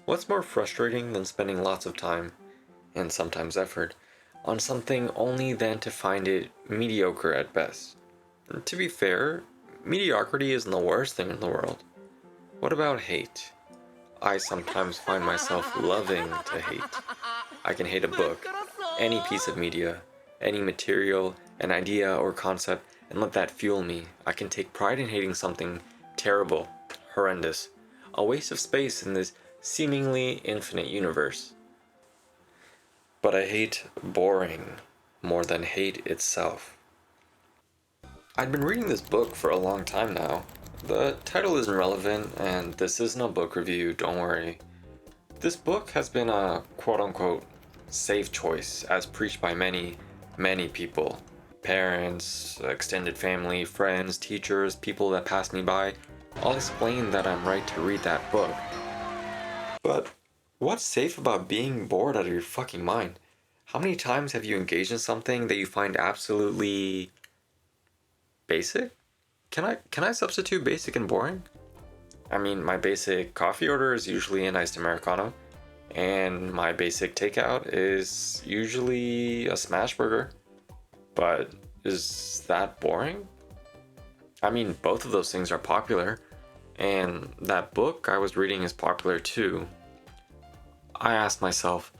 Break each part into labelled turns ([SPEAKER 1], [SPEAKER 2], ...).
[SPEAKER 1] What's more frustrating than spending lots of time, and sometimes effort, on something only then to find it mediocre at best? To be fair, mediocrity isn't the worst thing in the world. What about hate? I sometimes find myself loving to hate. I can hate a book, any piece of media, any material, an idea or concept, and let that fuel me. I can take pride in hating something terrible, horrendous, a waste of space in this seemingly infinite universe. But I hate boring more than hate itself. I'd been reading this book for a long time now. The title isn't relevant, and this isn't a book review, don't worry. This book has been a quote-unquote safe choice, as preached by many, many people. Parents, extended family, friends, teachers, people that pass me by, all explain that I'm right to read that book. But what's safe about being bored out of your fucking mind? How many times have you engaged in something that you find absolutely basic? Can I substitute basic and boring? I mean, my basic coffee order is usually an iced Americano, and my basic takeout is usually a smash burger. But is that boring? I mean, both of those things are popular, and that book I was reading is popular too. I asked myself,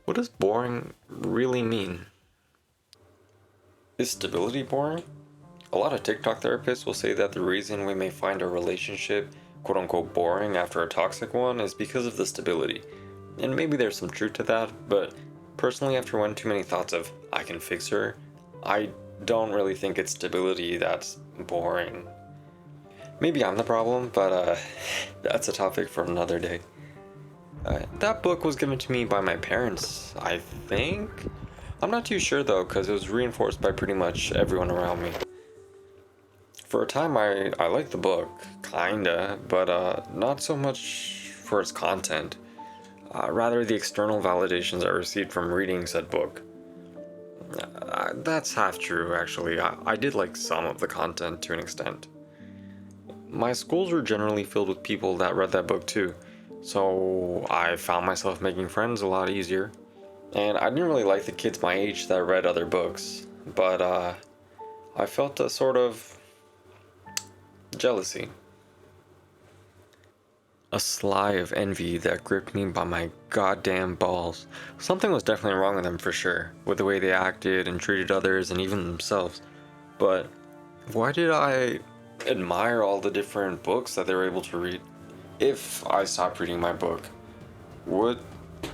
[SPEAKER 1] what does boring really mean? Is stability boring? A lot of TikTok therapists will say that the reason we may find a relationship quote unquote boring after a toxic one is because of the stability. And maybe there's some truth to that, but personally, after one too many thoughts of I can fix her, I don't really think it's stability that's boring. Maybe I'm the problem, but that's a topic for another day. That book was given to me by my parents, I think? I'm not too sure though, because it was reinforced by pretty much everyone around me. For a time, I liked the book, kinda, but not so much for its content. Rather, the external validations I received from reading said book. That's half true, actually. I did like some of the content to an extent. My schools were generally filled with people that read that book too, so I found myself making friends a lot easier. And I didn't really like the kids my age that read other books, but I felt a sort of jealousy. A sly of envy that gripped me by my goddamn balls. Something was definitely wrong with them for sure, with the way they acted and treated others and even themselves. But why did I admire all the different books that they were able to read? If I stopped reading my book, would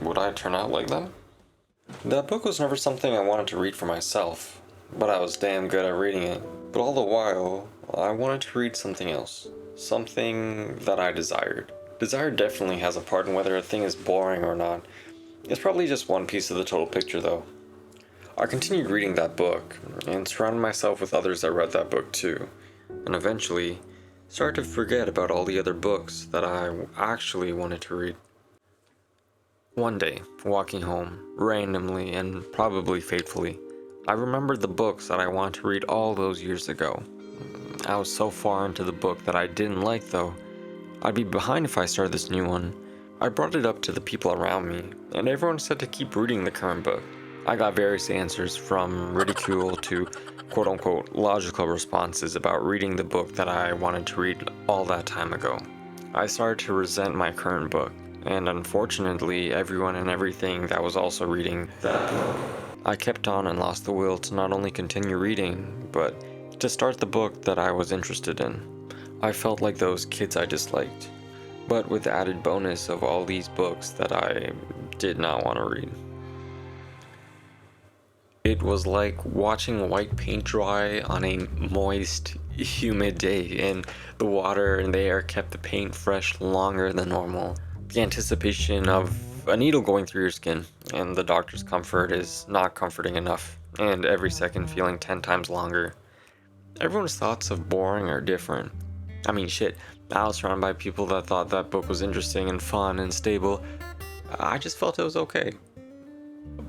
[SPEAKER 1] I turn out like them? That book was never something I wanted to read for myself, but I was damn good at reading it. But all the while, I wanted to read something else. Something that I desired. Desire definitely has a part in whether a thing is boring or not. It's probably just one piece of the total picture though. I continued reading that book, and surrounded myself with others that read that book too, and eventually started to forget about all the other books that I actually wanted to read. One day, walking home, randomly and probably fatefully, I remembered the books that I wanted to read all those years ago. I was so far into the book that I didn't like though. I'd be behind if I started this new one. I brought it up to the people around me, and everyone said to keep reading the current book. I got various answers, from ridicule to quote-unquote logical responses about reading the book that I wanted to read all that time ago. I started to resent my current book, and unfortunately everyone and everything that was also reading that book. I kept on and lost the will to not only continue reading, but to start the book that I was interested in. I felt like those kids I disliked, but with the added bonus of all these books that I did not want to read. It was like watching white paint dry on a moist, humid day, and the water and the air kept the paint fresh longer than normal. The anticipation of a needle going through your skin, and the doctor's comfort is not comforting enough, and every second feeling 10 times longer. Everyone's thoughts of boring are different. I mean, shit, I was surrounded by people that thought that book was interesting and fun and stable. I just felt it was okay.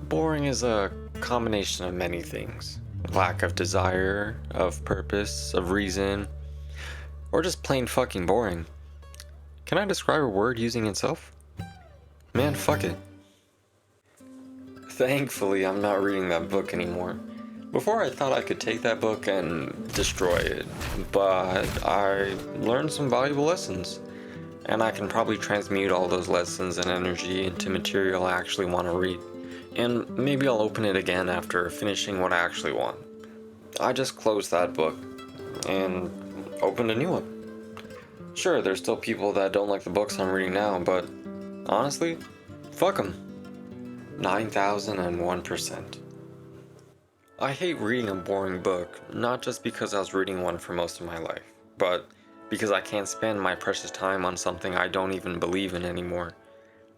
[SPEAKER 1] Boring is a combination of many things. Lack of desire, of purpose, of reason, or just plain fucking boring. Can I describe a word using itself? man, fuck it. Thankfully, I'm not reading that book anymore. Before, I thought I could take that book and destroy it, but I learned some valuable lessons, and I can probably transmute all those lessons and energy into material I actually want to read. And maybe I'll open it again after finishing what I actually want. I just closed that book and opened a new one. Sure, there's still people that don't like the books I'm reading now, but honestly, fuck them. 9001%. I hate reading a boring book, not just because I was reading one for most of my life, but because I can't spend my precious time on something I don't even believe in anymore.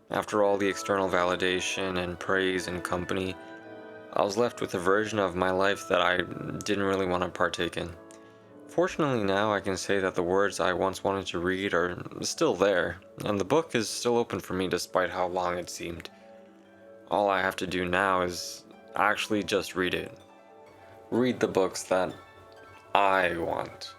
[SPEAKER 1] After all the external validation and praise and company, I was left with a version of my life that I didn't really want to partake in. Fortunately now I can say that the words I once wanted to read are still there, and the book is still open for me despite how long it seemed. All I have to do now is actually just read it. Read the books that I want.